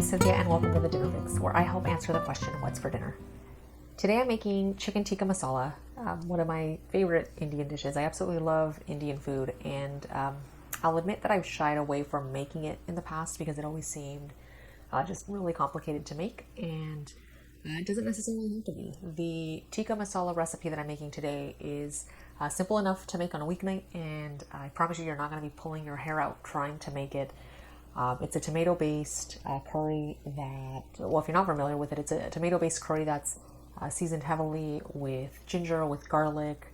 I'm Cynthia and welcome to The Dinner Fix, where I help answer the question, what's for dinner? Today I'm making chicken tikka masala, one of my favorite Indian dishes. I absolutely love Indian food, and I'll admit that I've shied away from making it in the past because it always seemed just really complicated to make, and it doesn't necessarily have to be. The tikka masala recipe that I'm making today is simple enough to make on a weeknight, and I promise you're not going to be pulling your hair out trying to make it. It's a tomato-based curry that, well, if you're not familiar with it, it's a tomato-based curry that's seasoned heavily with ginger, with garlic,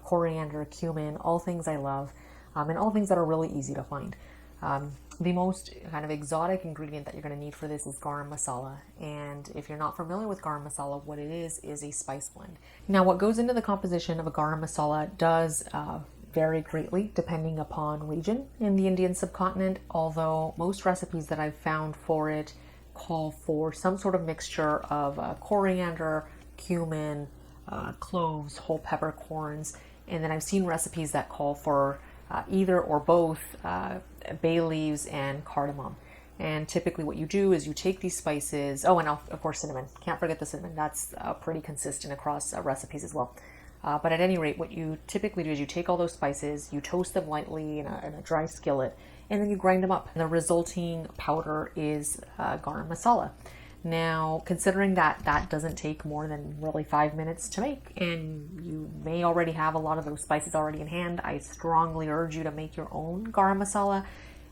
coriander, cumin, all things I love, and all things that are really easy to find. The most kind of exotic ingredient that you're going to need for this is garam masala. And if you're not familiar with garam masala, what it is a spice blend. Now, what goes into the composition of a garam masala does vary greatly depending upon region in the Indian subcontinent, although most recipes that I've found for it call for some sort of mixture of coriander, cumin, cloves, whole peppercorns, and then I've seen recipes that call for either or both bay leaves and cardamom. And typically what you do is you take these spices, and of course cinnamon, can't forget the cinnamon, that's pretty consistent across recipes as well. But at any rate, what you typically do is you take all those spices, you toast them lightly in a dry skillet, and then you grind them up. And the resulting powder is garam masala. Now, considering that that doesn't take more than really 5 minutes to make, and you may already have a lot of those spices already in hand, I strongly urge you to make your own garam masala.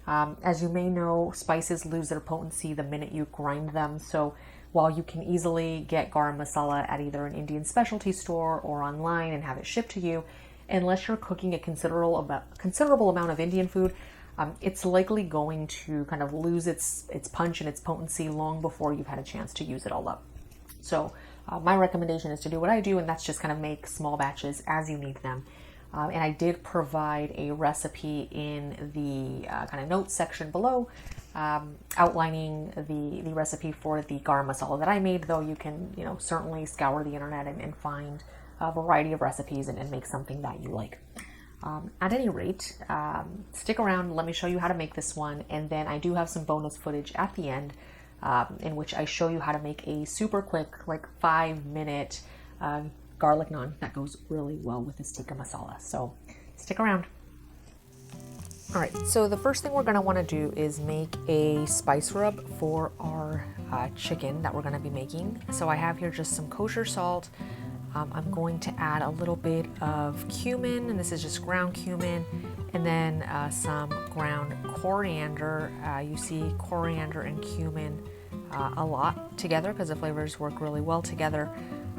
As you may know, spices lose their potency the minute you grind them. So while you can easily get garam masala at either an Indian specialty store or online and have it shipped to you, unless you're cooking a considerable amount of Indian food, it's likely going to kind of lose its punch and its potency long before you've had a chance to use it all up. So my recommendation is to do what I do, and that's just kind of make small batches as you need them. And I did provide a recipe in the kind of notes section below, outlining the recipe for the garam masala that I made, though you can certainly scour the internet and find a variety of recipes and make something that you like. At any rate, stick around, let me show you how to make this one, and then I do have some bonus footage at the end in which I show you how to make a super quick, like 5-minute garlic naan that goes really well with this tikka masala. So stick around. All right, so the first thing we're going to want to do is make a spice rub for our chicken that we're going to be making. So I have here just some kosher salt. I'm going to add a little bit of cumin, and this is just ground cumin, and then some ground coriander. You see coriander and cumin a lot together because the flavors work really well together.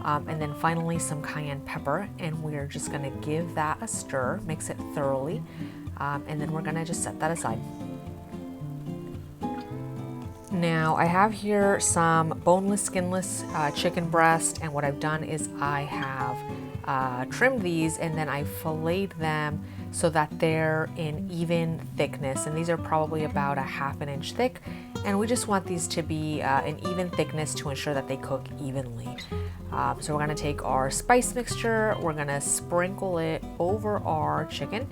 And then finally some cayenne pepper, and we're just going to give that a stir, mix it thoroughly, and then we're going to just set that aside. Now I have here some boneless, skinless chicken breast, and what I've done is I have trimmed these and then I filleted them so that they're in even thickness, and these are probably about a ½ inch thick, and we just want these to be an even thickness to ensure that they cook evenly. So we're going to take our spice mixture, we're going to sprinkle it over our chicken,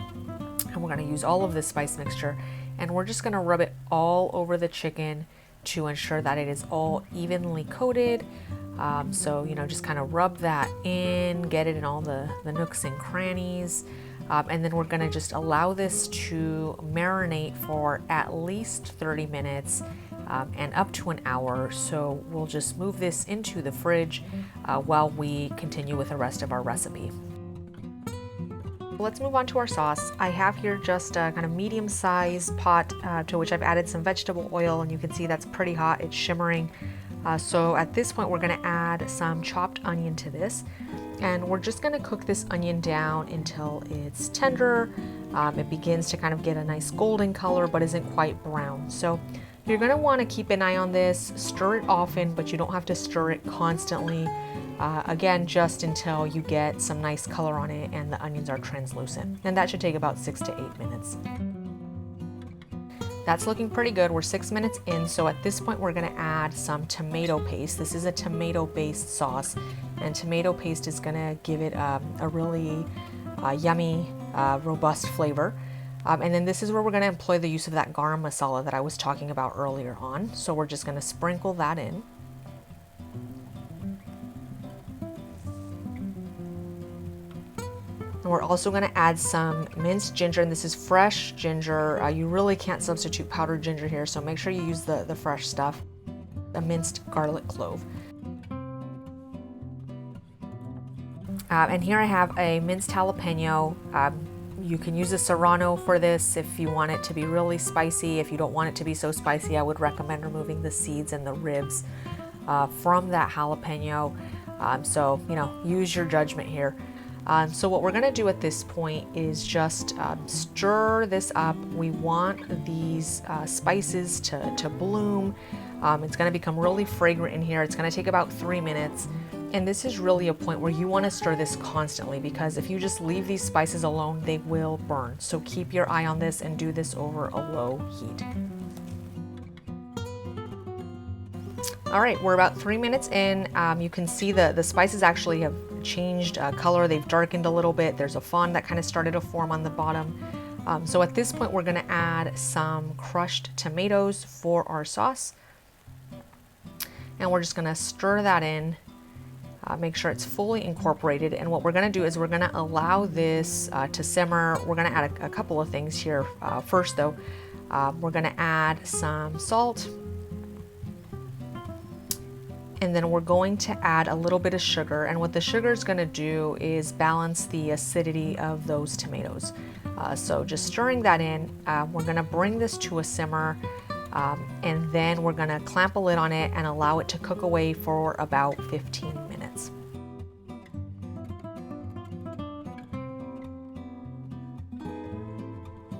and we're going to use all of this spice mixture, and we're just going to rub it all over the chicken to ensure that it is all evenly coated. So just kind of rub that in, get it in all the nooks and crannies, and then we're going to just allow this to marinate for at least 30 minutes and up to an hour. So we'll just move this into the fridge while we continue with the rest of our recipe. Let's move on to our sauce. I have here just a kind of medium-sized pot to which I've added some vegetable oil, and you can see that's pretty hot, it's shimmering. So at this point we're going to add some chopped onion to this, and we're just going to cook this onion down until it's tender. It begins to kind of get a nice golden color but isn't quite brown. So you're going to want to keep an eye on this, stir it often, but you don't have to stir it constantly. Again, just until you get some nice color on it and the onions are translucent. And that should take about 6 to 8 minutes. That's looking pretty good. We're 6 minutes in, so at this point we're going to add some tomato paste. This is a tomato-based sauce, and tomato paste is going to give it a really yummy, robust flavor. And then this is where we're going to employ the use of that garam masala that I was talking about earlier on. So we're just going to sprinkle that in. And we're also going to add some minced ginger, and this is fresh ginger. You really can't substitute powdered ginger here, so make sure you use the fresh stuff. A minced garlic clove. And here I have a minced jalapeno. You can use a serrano for this if you want it to be really spicy. If you don't want it to be so spicy, I would recommend removing the seeds and the ribs from that jalapeno. So, you know, use your judgment here. So what we're going to do at this point is just stir this up. We want these spices to bloom. It's going to become really fragrant in here. It's going to take about 3 minutes. And this is really a point where you want to stir this constantly, because if you just leave these spices alone, they will burn. So keep your eye on this and do this over a low heat. All right, we're about 3 minutes in. You can see the spices actually have changed color. They've darkened a little bit. There's a fond that kind of started to form on the bottom. So at this point, we're going to add some crushed tomatoes for our sauce. And we're just going to stir that in. Make sure it's fully incorporated, and what we're going to do is we're going to allow this to simmer. We're going to add a couple of things here. First though, we're going to add some salt, and then we're going to add a little bit of sugar, and what the sugar is going to do is balance the acidity of those tomatoes. So just stirring that in, we're going to bring this to a simmer. And then we're going to clamp a lid on it and allow it to cook away for about 15 minutes.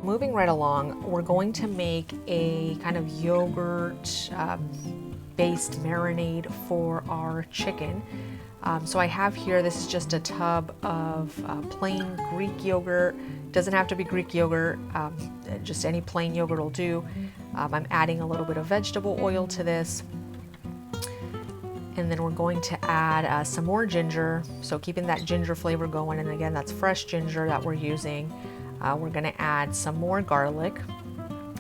Moving right along, we're going to make a kind of yogurt based marinade for our chicken. So I have here, this is just a tub of plain Greek yogurt. Doesn't have to be Greek yogurt, just any plain yogurt will do. I'm adding a little bit of vegetable oil to this. And then we're going to add some more ginger. So keeping that ginger flavor going, and again, that's fresh ginger that we're using. We're gonna add some more garlic.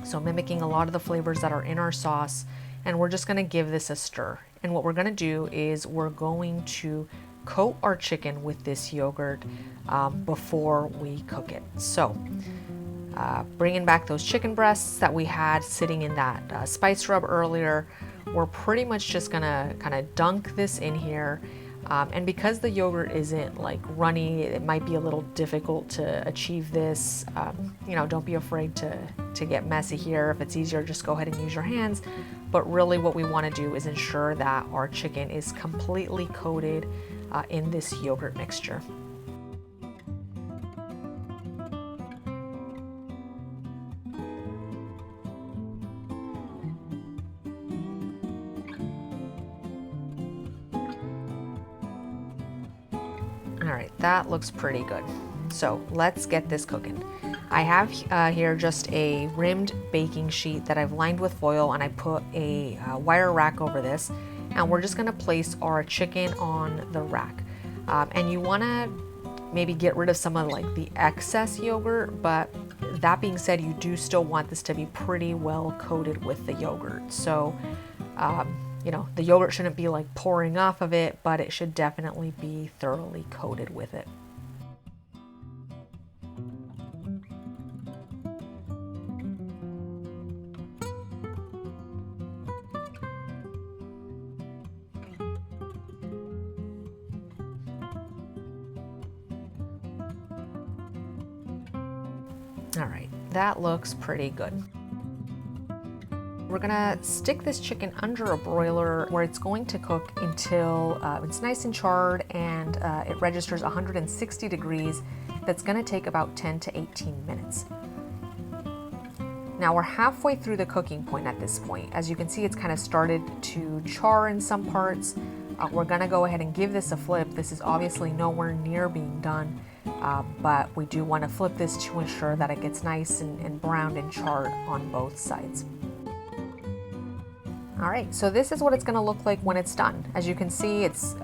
So mimicking a lot of the flavors that are in our sauce. And we're just gonna give this a stir. And what we're gonna do is we're going to coat our chicken with this yogurt before we cook it. So bringing back those chicken breasts that we had sitting in that spice rub earlier, we're pretty much just gonna kind of dunk this in here. And because the yogurt isn't like runny, it might be a little difficult to achieve this. You know, don't be afraid to get messy here. If it's easier, just go ahead and use your hands. But really what we want to do is ensure that our chicken is completely coated in this yogurt mixture. All right, that looks pretty good. So let's get this cooking. I have here just a rimmed baking sheet that I've lined with foil, and I put a wire rack over this, and we're just gonna place our chicken on the rack. And you wanna maybe get rid of some of like the excess yogurt, but that being said, you do still want this to be pretty well coated with the yogurt. So you know, the yogurt shouldn't be like pouring off of it, but it should definitely be thoroughly coated with it. All right, that looks pretty good. We're gonna stick this chicken under a broiler where it's going to cook until it's nice and charred and it registers 160 degrees. That's gonna take about 10 to 18 minutes. Now we're halfway through the cooking point at this point. As you can see, it's kind of started to char in some parts. We're gonna go ahead and give this a flip. This is obviously nowhere near being done, but we do wanna flip this to ensure that it gets nice and browned and charred on both sides. All right, so this is what it's gonna look like when it's done. As you can see, it's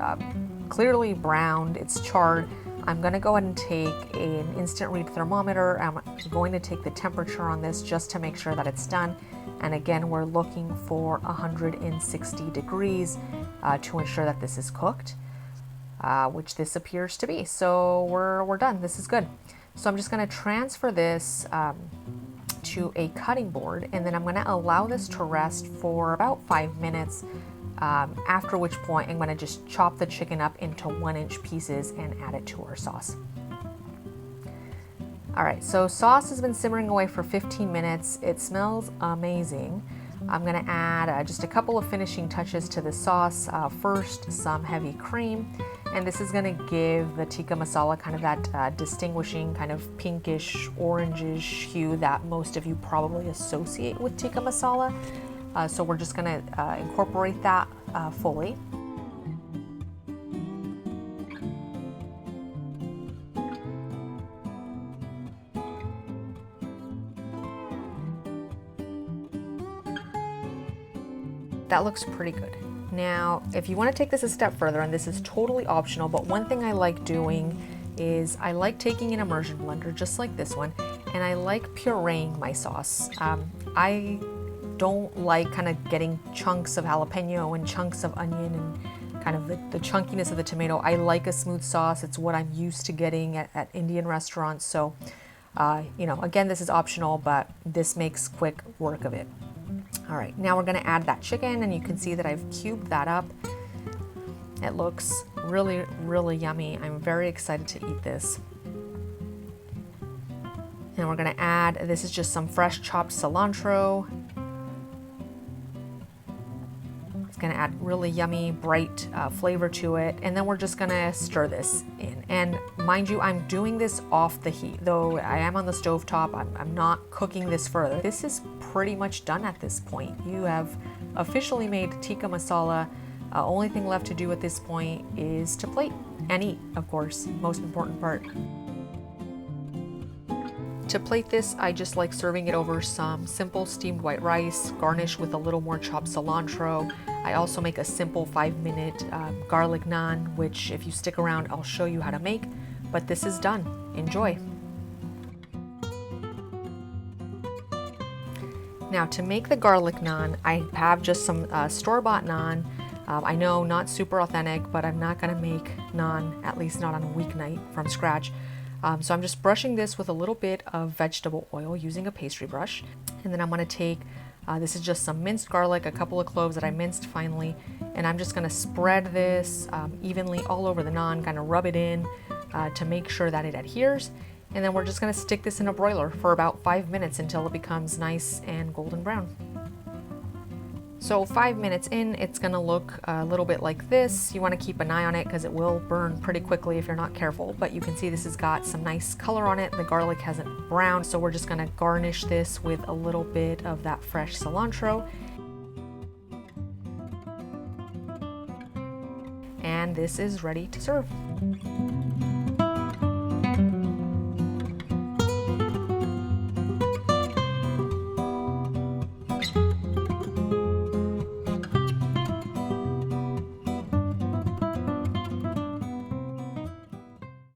clearly browned, it's charred. I'm gonna go ahead and take an instant read thermometer. I'm going to take the temperature on this just to make sure that it's done. And again, we're looking for 160 degrees to ensure that this is cooked, which this appears to be. So we're done. This is good. So I'm just gonna transfer this to a cutting board, and then I'm gonna allow this to rest for about 5 minutes, after which point I'm gonna just chop the chicken up into 1-inch pieces and add it to our sauce. All right, so sauce has been simmering away for 15 minutes. It smells amazing. I'm gonna add just a couple of finishing touches to the sauce. First, some heavy cream, and this is gonna give the tikka masala kind of that distinguishing kind of pinkish, orangish hue that most of you probably associate with tikka masala. So we're just gonna incorporate that fully. That looks pretty good. Now, if you want to take this a step further, and this is totally optional, but one thing I like doing is I like taking an immersion blender just like this one, and I like pureeing my sauce. I don't like kind of getting chunks of jalapeno and chunks of onion and kind of the chunkiness of the tomato. I like a smooth sauce. It's what I'm used to getting at Indian restaurants. So, you know, again, this is optional, but this makes quick work of it. All right, now we're gonna add that chicken, and you can see that I've cubed that up. It looks really, really yummy. I'm very excited to eat this. And we're gonna add, this is just some fresh chopped cilantro. It's gonna add really yummy, bright flavor to it. And then we're just gonna stir this in. And mind you, I'm doing this off the heat. Though I am on the stovetop, I'm not cooking this further. This is pretty much done at this point. You have officially made tikka masala. Only thing left to do at this point is to plate and eat, of course, most important part. To plate this, I just like serving it over some simple steamed white rice, garnished with a little more chopped cilantro. I also make a simple 5-minute garlic naan, which if you stick around, I'll show you how to make, but this is done. Enjoy. Now to make the garlic naan, I have just some store-bought naan. I know not super authentic, but I'm not gonna make naan, at least not on a weeknight, from scratch. So I'm just brushing this with a little bit of vegetable oil using a pastry brush. And then I'm gonna take, this is just some minced garlic, a couple of cloves that I minced finely, and I'm just gonna spread this evenly all over the naan, kind of rub it in to make sure that it adheres. And then we're just gonna stick this in a broiler for about 5 minutes until it becomes nice and golden brown. So 5 minutes in, it's gonna look a little bit like this. You wanna keep an eye on it because it will burn pretty quickly if you're not careful. But you can see this has got some nice color on it. The garlic hasn't browned, so we're just gonna garnish this with a little bit of that fresh cilantro. And this is ready to serve.